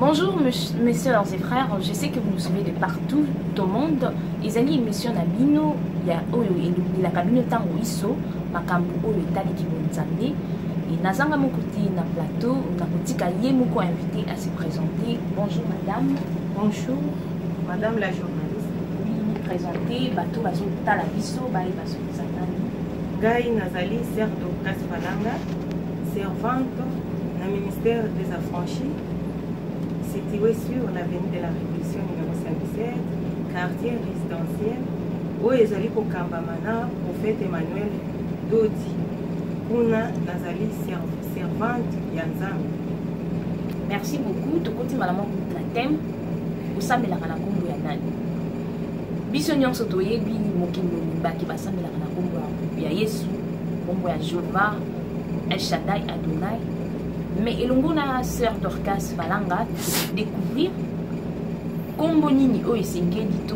Bonjour mes soeurs et frères, je sais que vous nous suivez de partout au monde. Ezali émission na bino ya oyo elobelaka bino ntango iso makambo oyo etaliki bonzambe et nazanga mokoti na plateau nakotika ye moko invité à se présenter. Bonjour madame. Bonjour madame la journaliste. Oui, présenter bato bazotala biso baye bazozatani. Ngai nazali sœur Dorcas Falanga, servante na ministère des affranchis, situé sur l'avenue de la Révolution numéro 57, quartier résidentiel, où ezali kokambamana prophète Emmanuel Dodi. Kuna nazali servante ya Nzambe. Merci beaucoup. Tokoti malama la thème osamelaka na kombo ya nani. Biso nyonso toyebi mokili mibaki basamelaka na kombo ya Yesu, kombo ya Jéhovah, El Shaddai, Adonai. Mais elongo na sœur Dorcas Falanga découvrir kombo nini oyo esengeli to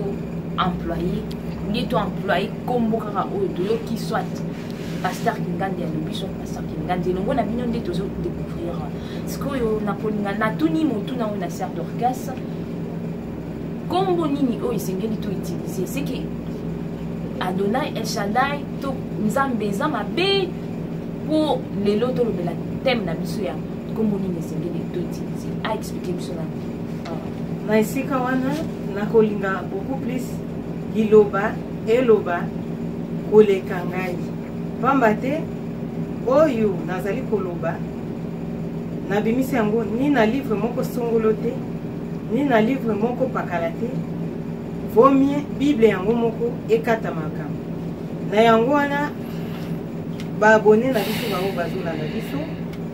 employé nde to employé kombo kaka oyo toyoki soit pasteur Kingandi ya lobiso pasteur Kingandi elongo na bino nde tozo découvrir sikoyo nakolinga natuni motu na na sœur Dorcas kombo nini oyo esengeli to utiliser c'est que Adonai, El Shaddai to Nzambe za mabe pour lelo to lobela thème na biso ya kombo nini esengeli to utiliser a expliquer biso na esika wana nakolinga beaucoup plus liloba eloba koleka ngai pamba te oyo nazali koloba nabimisi yango ni na livre moko songolo te ni na livre moko pakala te vomie bible yango moko ekata makambo na yango wana baabone na biso bango bazolanda biso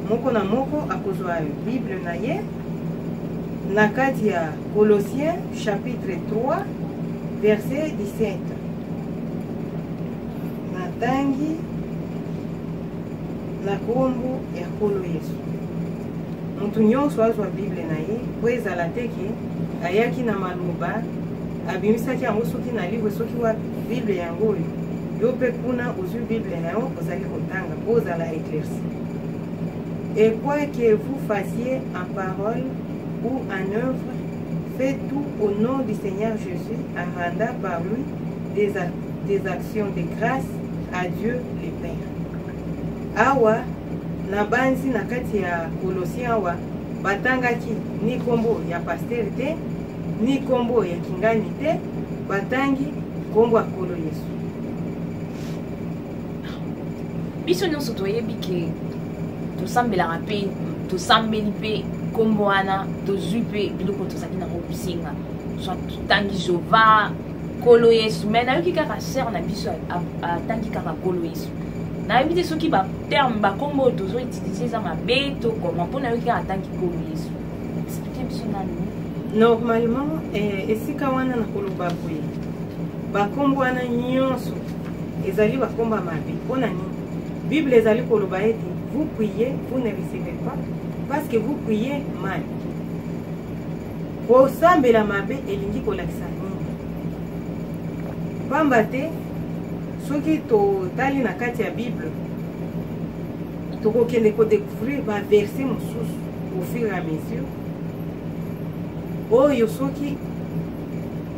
moko na moko akozwa bible na ye na kati ya Colossiens chapitre 3 verset 17 natangi na kombo ya Nkolo Yesu. Mutu nyonso azwa bible na ye po ezala teke ayaki na maloba abimisaki yango soki na livre soki wa bible yango oyo yo mpe kuna ozwi bible na yo ozali kotanga po ozala éclairci. Et quoi que vous fassiez en parole ou en œuvre, faites tout au nom du Seigneur Jésus en rendant par lui des actions de grâce à Dieu le Père. Awa na banzi na kati ya Colossiens awa batangaki ni kombo ya pasteur te ni kombo ya kingani te batangi kombo ya Nkolo Yesu. Biso nyonso toyebi ke tosambelaka mpe tosambeli mpe kombo wana tozwi mpe biloko tozalaki nango kosinga soit totangi Jéhovah Nkolo Yesu mais nayoki kaka sœur na biso atangi kaka Nkolo Yesu nayebi te soki baterme bakombo oyo tozoutilize eza mabe to koma mpo nayoki kaka atangi Nkolo Yesu explike biso nani. Normalement esika wana na koloba boye bakombo wana nyonso ezali bakombo mabe mpona nini Bible ezali koloba ete vous priez, vous ne recevez pas parce que vous priez mal. Kosambela mabe elingi kolakisa nini? Pamba te soki totali na kati ya Bible tokokende kodécouvrir ba verset mosusu au fur et à mesure oyo soki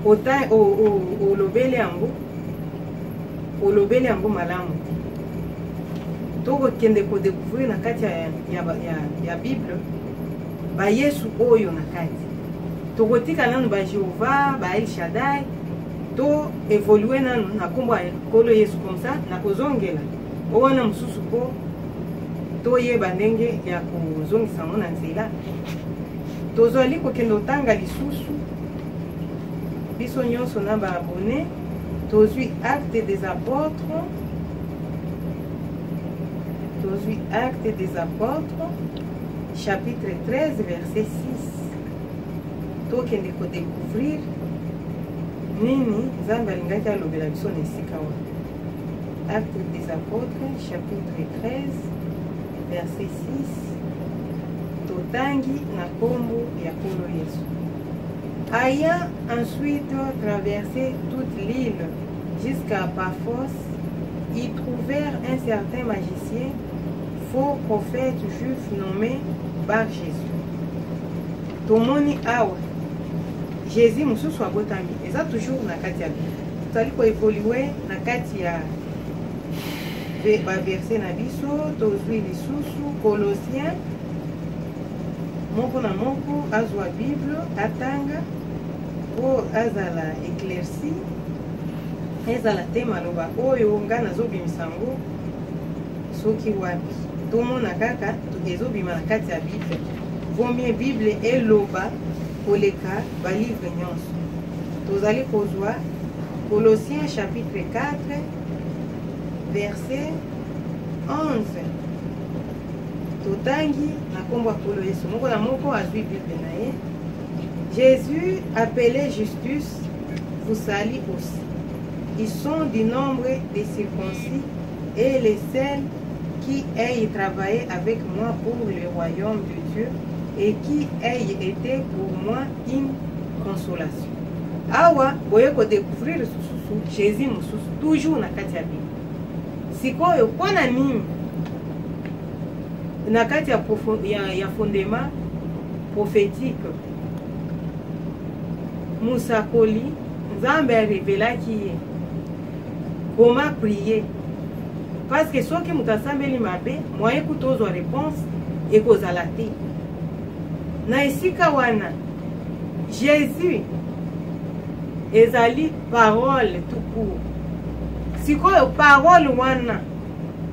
olobele yango malamu tokokende kodécouvrir na kati ya Bible ba Yesu oyo na kati tokotika nanu ba Jéhovah ba El Shaddai to évoluer nanu na kombo ya Nkolo Yesu comme ça na kozongela owana mosusu po toyeba ndenge ya kozongisa ngo na nzela tozali kokende otanga lisusu biso nyonso na baabone tozwi acte des apôtres chapitre 13 verset 6 tokende kodécouvrir nini Nzambe alingaki alobela biso na esika wana. Acte des apôtres chapitre 13 verset 6 totangi na kombo ya Nkolo Yesu. Ayant ensuite traversé toute l'île jusqu'à Paphos, ils trouvèrent un certain magicien, faux prophète juif nommé Bar Jésus. tomoni awa Jésus mususu abotami eza toujours na kati ya Bible tozali koevolue na kati ya baverse na biso tozwi lisusu Colossiens moko na moko azwa Bible atanga po azala éclairci ezala te maloba oyo nga nazobimisa yango soki wapi tomona kaka ezobima na kati ya Bible vomie Bible eloba koleka balivre nyonso tozali kozwa Colossiens chapitre 4 verset 11 totangi na kombo ya Nkolo Yesu moko na moko azwi Bible na ye. Jésus appelé Justus vous salue aussi. Ils sont du nombre des circoncis et les seuls qui aient travaillé avec moi pour le royaume de Dieu et qui aient été pour moi une consolation. Awa boye ko découvrir susu Jésus mususu toujours na kati ya Bible. Sikoyo pona nini na kati ya fondement prophétique musakoli Nzambe arevelaki ye comment prier parce que soki mutasambeli mabe moye kutozwa réponse ekozala te na esika wana Jésus ezali parole tout court sikoyo parole wana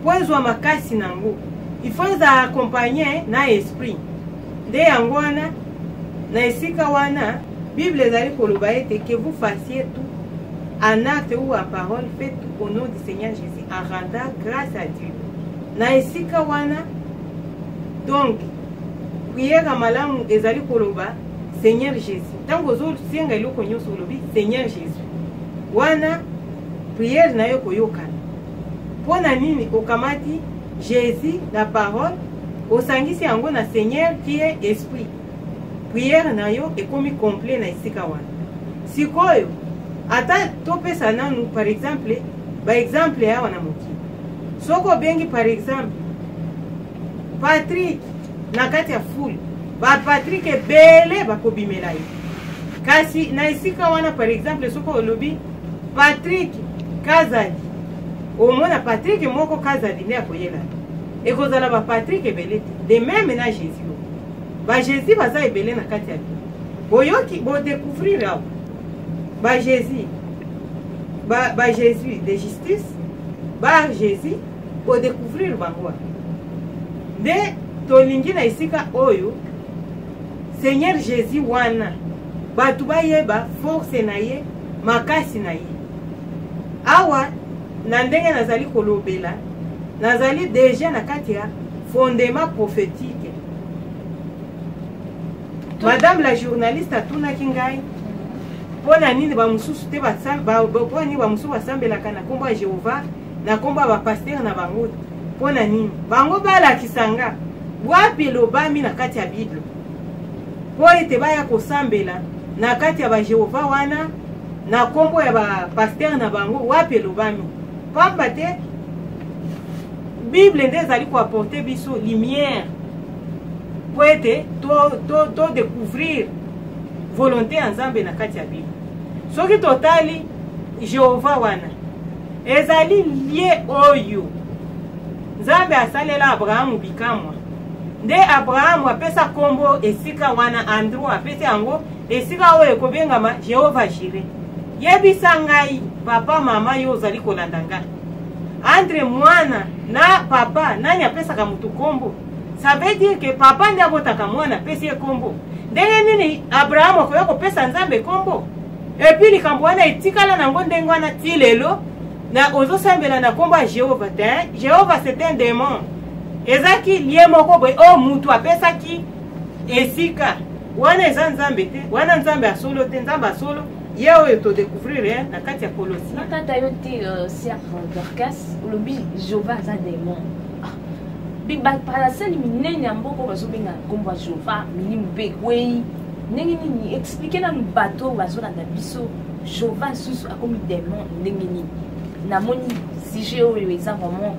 poezwa makasi nango il faut za accompagner na esprit nde yango wana na esika wana Bible ezali koloba ete que vous fassiez tout en acte ou en parole, faites tout au nom du Seigneur Jésus en rendant grâce à Dieu. Na esika wana donc prière malamu ezali koloba Seigneur Jésus. Tango zo singa eloko nyonso lobi Seigneur Jésus. Wana prière na yo koyokana. Pona nini okamati Jésus la parole osangisi yango na Seigneur qui est esprit. Prière na yo ekomi complet na esika wana. Sikoyo ata topesa nanu par exemple ba exemple ya wana moki. Soko bengi par exemple Patrick na kati ya foule ba Patrick ebele bakobimela ye. Kasi na esika wana par exemple soko olobi Patrick Kazadi omona Patrick moko Kazadi ne akoyela ekozala ba Patrick ebele de même na Jésus ba Jésus baza ebele na kati ya boyoki bo découvrir awa ba Jésus ba Jésus de justice ba Jésus bo découvrir bango de tolingi na esika oyo Seigneur Jésus wana batu bayeba force na ye makasi na ye awa na ndenge nazali kolobela nazali déjà na kati ya fondement prophétique. Madame la journaliste atunaki ngai pona nini ba mususu te pona nini ba mususu basambelaka na kombo ya Jehova na kombo ba pasteur na bango pona nini bango balakisanga wapi lobami na kati ya Bible po ete baya kosambela na kati ya ba Jehova wana na kombo ya ba pasteur na bango wapi lobami pamba te Bible nde ezali ko apporter biso lumière pour être to découvrir volonté en Nzambe na kati ya Bible. Soki totali Jehova wana ezali lié oyo Nzambe asalela Abraham bikamwa nde Abraham apesa kombo esika wana Andrew apesa yango esika oyo ekobengama Jehova Jireh. Yebisa ngai papa mama yo ozali kolanda ngai entre mwana na papa nani apesaka mutu kombo. Ça veut dire que papa ndi abotaka mwana pesi ye kombo. Ndenge nini Abraham akoya kopesa Nzambe kombo? Et puis likambo wana etikala nango ndenge wana ti lelo na ozosambela na kombo ya Jehova te. Jehova c'est un démon. Ezaki lié moko boye o mutu apesaki esika. Wana eza Nzambe te. Wana Nzambe asolo te, Nzambe asolo. Ye oyo to découvrir na kati ya Colossiens. Nakata yo te Sir Dorcas, olobi Jehova za démon. Parasali minene amboko bazobenga kombo Jehova minimu bekwei ndenge nini expliquer na bato bazolanda biso Jehova susu akomi démon ndenge nini namoni sujet oyo eza vraiment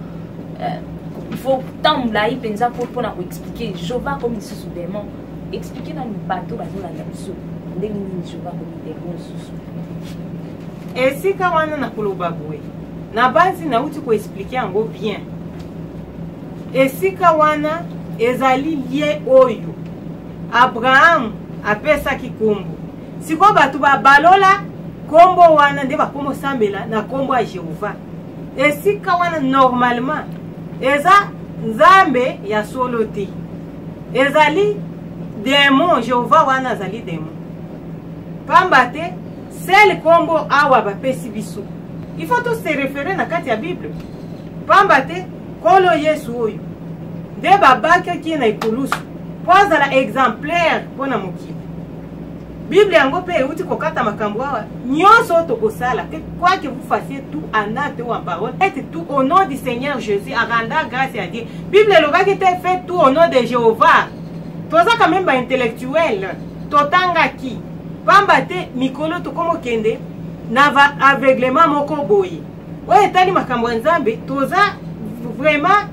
il faut tamula ipenza pour na ko expliquer Jehova comme susu démon expliquer na bato bazolanda biso ndenge nini Jéhovah komidemo susu. Esika wana na koloba boye na basi nauti koexplike yango bien. Esika wana ezali lie oyo Abraham apesaki kombo. Siko bato babalola kombo wana nde bakomo sambela na kombo ya Jéhovah. Esika wana normalement eza nzambe ya solo te. Ezali démon, Jéhovah wana azali démon. Pamba te sel kombo awa bapesi biso. Il faut tous se référer na kati ya Bible. Pamba te kolo Yesu oyo nde babaki na ikulusu po azala exemplaire mpona mokili. Bible yango pe euti kokata makambo awa nyonso tokosala que quoi que vous fassiez tout en acte ou en parole, faites tout au nom du Seigneur Jésus, à rendre grâce à Dieu. Bible lobaki te fait tout au nom de Jéhovah. Toza quand même ba intellectuel totanga ki pamba te mikolo tokomo kende na va aveuglement moko boye. Oye tali makambo nzambe toza vraiment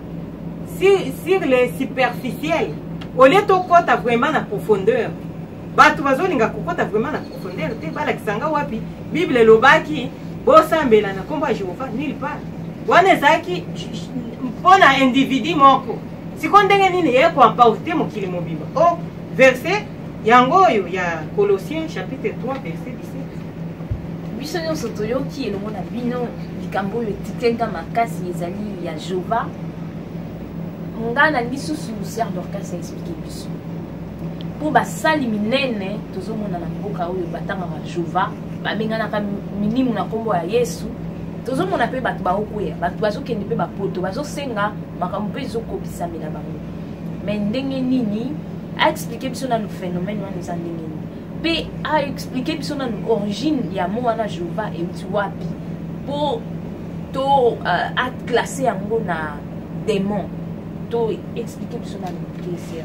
sur les superficiels. Au lieu de kota vraiment na profondeur. Batu bazolinga kokota vraiment na profondeur te bala kisanga wapi Bible lobaki bosambela na kombo ya Jéhovah nulle part. Wana ezaki mpona individu moko. Siko ndenge nini ye ko emporter mokili mobimba. Oh, verset yango oyo ya Colossiens chapitre 3 verset 17. Biso nyonso toyoki elongo na bino likambo oyo titenga makasi ezali ya Jéhovah. Nga na lisusu Sœur Dorcas expliquer biso. Pour basali minene tozomona na mboka oyo batangaka Jéhovah, babenganaka minimu na kombo ya Yesu. Tozomona pe bato baokuya, bato bazokende pe bapoto, bazosenga makambo pe ezokobisamela bango. Mais ndenge nini a expliquer biso na le phénomène wana eza ndenge nini. Pe a expliquer biso na origine ya mo wana Jéhovah euti wapi po to a classer yango na démon. To expliquer biso na kesi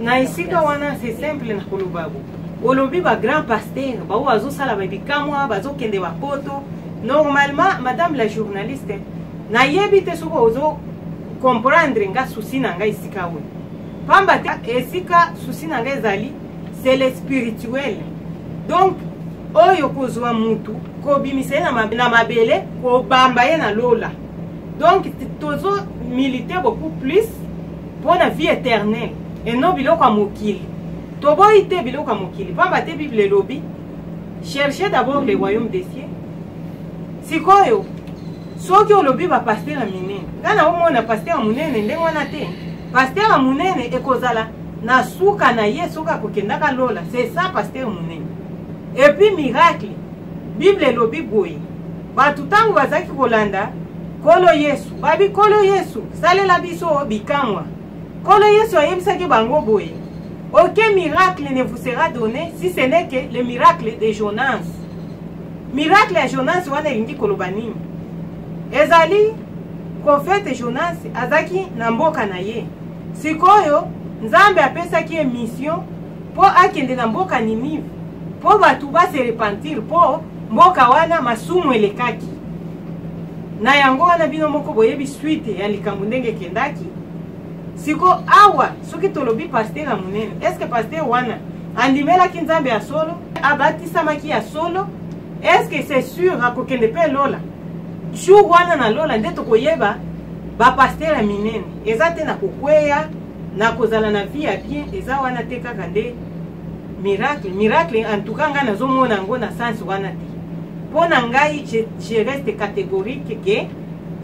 na isika wana c'est simple na kolobabo. Olobi ba grand pasteur ba ozo sala ba bikamwa bazokende ba poto. Normalement madame la journaliste na yebite soko ozo comprendre nga souci na nga isika we. Pamba te esika souci na nga ezali c'est le spirituel. Donc oyo kozwa mutu ko bimise na mabele ko bamba ye na lola. Donc tozo militer beaucoup plus pour la vie éternelle et non biloko ya mokili. Toboyi te biloko ya mokili. Pamba te Bible lobi cherchez d'abord le royaume des cieux. Sikoyo soki olobi ba pasteur minene ngana omona pasteur munene ndenge wana te. Pasteur munene ekozala na suka na ye soka kokendaka lola. C'est ça pasteur munene. Et puis miracle Bible lobi boye batu tangu bazaki kolanda kolo Yesu babi kolo Yesu salela biso bikamwa. Kolo Yesu ayebisaki bango boye aucun miracle ne vous sera donné si ce n'est que le miracle de Jonas. Miracle ya Jonas wana elingi koloba nini? Ezali prophète Jonas azaki na mboka na ye. Sikoyo Nzambe apesaki ye mission po akende na mboka Ninive po batu ba se repentir po mboka wana masumu elekaki. Na yango wana bino moko boyebi suite ya likambo ndenge kendaki. Siko awa soki tolobi pasteur ya munene, est-ce que pasteur wana andimelaki Nzambe ya solo, abatisamaki ya solo? Est-ce que c'est sûr akokende pe lola? Jour wana na lola nde tokoyeba ba pasteur ya minene. Eza te na kokweya na kozala na vie ya bien, eza wana te kaka nde miracle. Miracle en tout cas nga nazomona yango na sens wana te. Pour ngai je reste catégorique que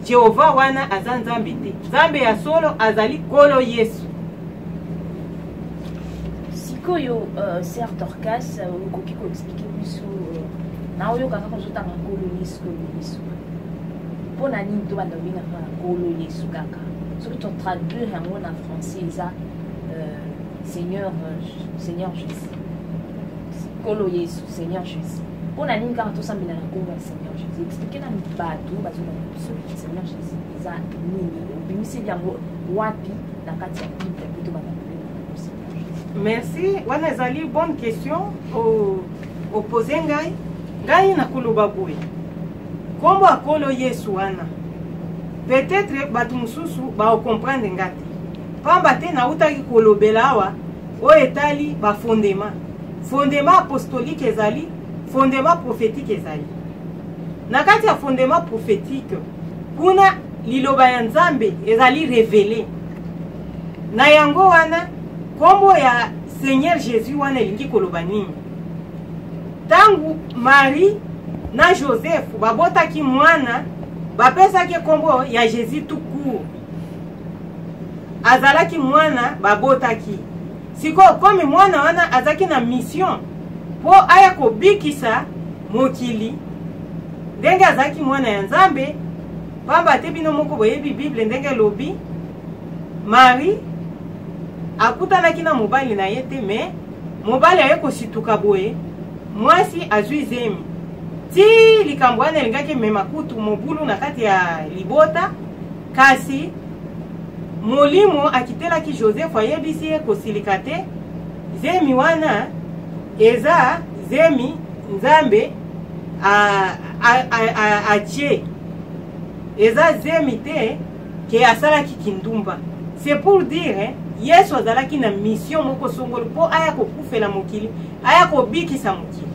Jéhovah wana aza Nzambe te. Nzambe ya solo azali kolo Yesu. Sikoyo Sœur Dorcas okoki ko expliquer biso na oyo kaka kozotanga kolo Yesu. Pona nini to banda binga kolo Yesu kaka. Soki to traduire yango na français eza Seigneur Jésus. Kolo Yesu, Seigneur Jésus. On a une carte au Seigneur Jésus. Expliquez dans le bateau, Seigneur Jésus. Ils ont mis bien wapi la carte plutôt. Merci. Wana ezali bonne question au poser ngai. Ngai na koloba boye. Kombo akolo Yesu wana. Peut-être batu mususu ba comprendre ngati. Pamba te na utaki kolobela awa oyo etali bafondement. Fondement apostolique ezali, fondement prophétique ezali. Na kati ya fondement prophétique, kuna liloba ya Nzambe ezali révélé. Na yango wana kombo ya Seigneur Jésus wana elingi koloba nini? Tangu Marie na Joseph babotaki mwana, bapesaki kombo ya Jésus tout court. Azalaki mwana babotaki. Siko komi mwana wana azaki na mission po aya kobikisa mokili. Ndenge azaki mwana ya Nzambe, pamba te bino moko boyebi Bible ndenge lobi, Marie akutanaki na mobali na ye te, me mobali aye kosituka boye, mwasi azwi zemi. Ti likambo wana elingaki mema kutu mobulu na kati ya libota, kasi molimo akitelaki Joseph ayebisi ye kosilika te, zemi wana eza zemi Nzambe atie, eza zemi te ke asalaki kindumba. C'est pour dire Yesu azalaki na mission moko songolo po aya kokufela mokili, aya kobikisa mokili.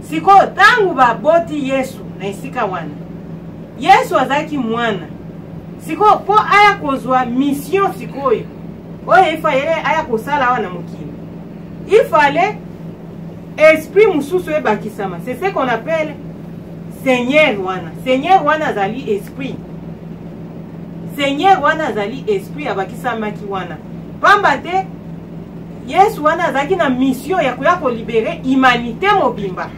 Siko tangu baboti Yesu na esika wana, Yesu azalaki mwana. Siko po aya kozwa mission sikoyo, oyo ifayele aya kosala wana mokili. Il fallait esprit mususu ebakisama. C'est ce qu'on appelle Seigneur wana. Seigneur wana azali esprit. Seigneur wana azali esprit abakisama ki wana. Pamba te Yesu wana azaki na mission ya kuya ko libérer humanité mobimba.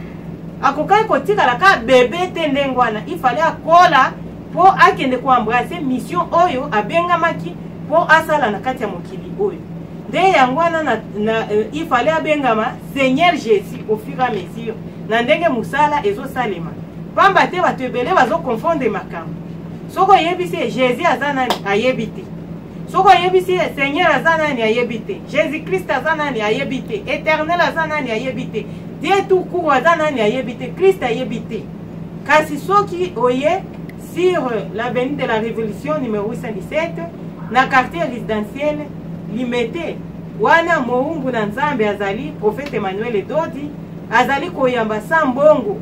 Akokai kotika la ka bébé te ndengwana. Il fallait akola po akende ko embrasser mission oyo abengamaki po asala na kati ya mokili oyo. De yangwana il fallait abengama Seigneur Jésus au fur et à mesure. Na ndenge musala ezo salema. Pamba te batebele bazo confondre makambo. Soko yebisi Jésus azanani ayebite. Soko yebisi Seigneur azanani ayebite. Jésus Christ azanani ayebite. Éternel azanani ayebite. Dieu tout court azanani ayebite. Christ ayebite. Kasi soki oye sur l'avenue de la Révolution numéro 117 na quartier résidentiel limité wana moumbu na Nzambe azali prophète Emmanuel Dodi azali koyamba sambongo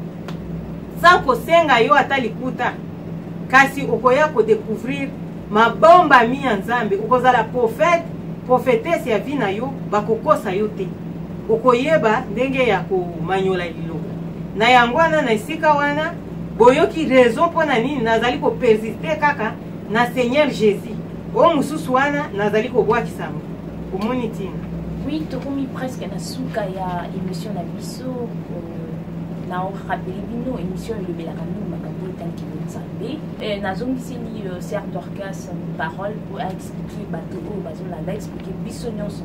sans kosenga yo atalikuta. Kasi okoya ko découvrir mabomba mi ya Nzambe, okozala prophète, prophétesse ya vina yo bakokosa yo te. Okoyeba ndenge ya ko manyola liloba. Na yangwana na esika wana boyoki raison pona nini nazali ko persister kaka na Seigneur Jésus. O mususu wana nazali ko bwa kisango. Omoni tina. Oui, tokomi presque na suka ya émission na biso. Na rappelé bino émission le belakami makambo tanki Nzambe. Nazongisi ni Sœur Dorcas parole pour expliquer bato o bazola la expliquer biso nyonso.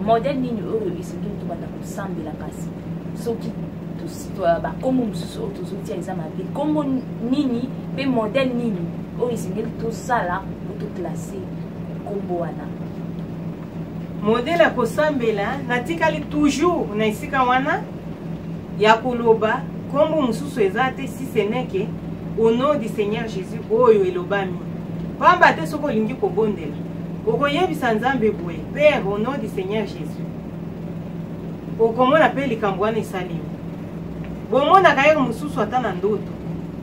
Modèle nini oyo isingi to bana kosambela kasi. Soki to ba komo mususu to zotia examen be komo nini be modèle nini oyo isingi to sala to classer kombo wana. Modèle kosambela natikali toujours na isika wana ya koloba kombo mususu ezate si ce n'est que au nom du Seigneur Jésus oyo elobami. Pamba te soko lingi kobondela. Okoyebisa Nzambe boye, Père au nom du Seigneur Jésus. Okomona pe likambo wana esalimi. Bomona kayero mususu atana ndoto.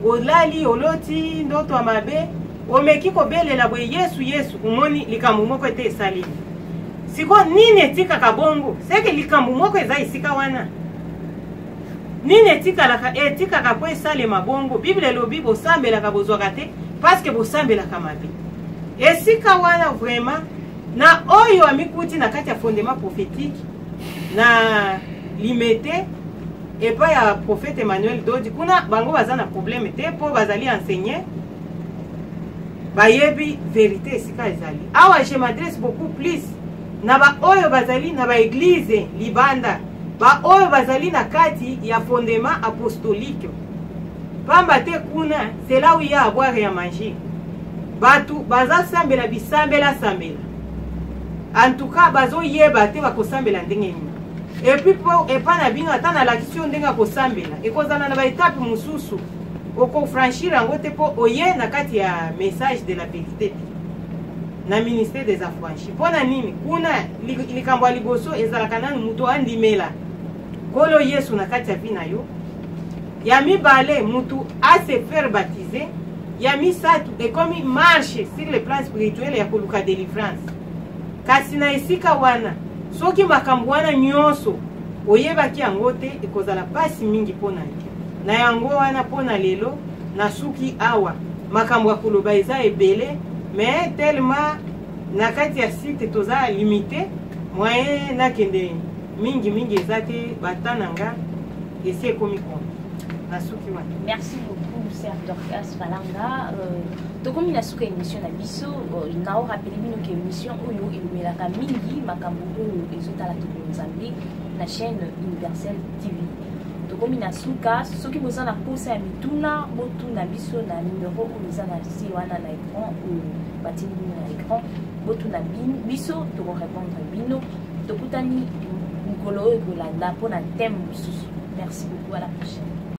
Olali oloti ndoto amabe, omeki kobelela boye Yesu Yesu umoni likambo moko ete esalimi. Siko nini etika kabongo? Seke likambo moko eza isika wana. Nini etika ka kwe sale mabongo. Bible lobi bosambela ka bozwaka te parce que bosambela ka mabe. Esika wana vraiment na oyo amikuti na kati ya fondement prophétique na limité et pas ya prophète Emmanuel Dodi kuna bango baza na problème te po bazali enseigner bayebi vérité esika ezali. Awa je m'adresse beaucoup plus na ba oyo bazali na ba église libanda. Ba oyo bazali na kati ya fondement apostolique. Pamba te kuna c'est là où il y a à boire et à manger. Batu baza sambela bisambela sambela. En tout cas bazo yeba te bakosambela ndenge nini. Et puis po epana bino atana l'action ndenge kosambela. Ekozana na ba étape mususu. Oko franchir yango te po oye na kati ya message de la vérité. na ministère des affranchis. Pona nini kuna likambo ya liboso ezalaka nanu mutu andimela kolo Yesu na kati ya vi na yo. Ya mibale mutu a se faire baptiser. Ya misatu ekomi marche sur le plan spirituel ya koluka délivrance. Kasi na esika wana soki makambo wana nyonso oyebaki yango te ekozala pasi mingi pona yo. Na yango wana pona lelo na suki awa makambo ya koloba eza ebele mais tellement na kati ya site toza limité moyen nakende mingi eza te batananga esi ekomi kona na suki wana. Merci beaucoup Sœur Dorcas Falanga. Tokomi na suka émission na biso nao rappelé bino que émission oyo elumelaka mingi makambo oyo ezotala toko Nzambe na chaîne universelle TV. Tokomi na suka soki boza na posa ya mituna botuna biso na numéro oyo eza na si wana na écran oyo batini bino na écran botuna biso toko répondre bino tokutani mukolo oyo kolanda mpona thème mosusu. Merci beaucoup, à la prochaine.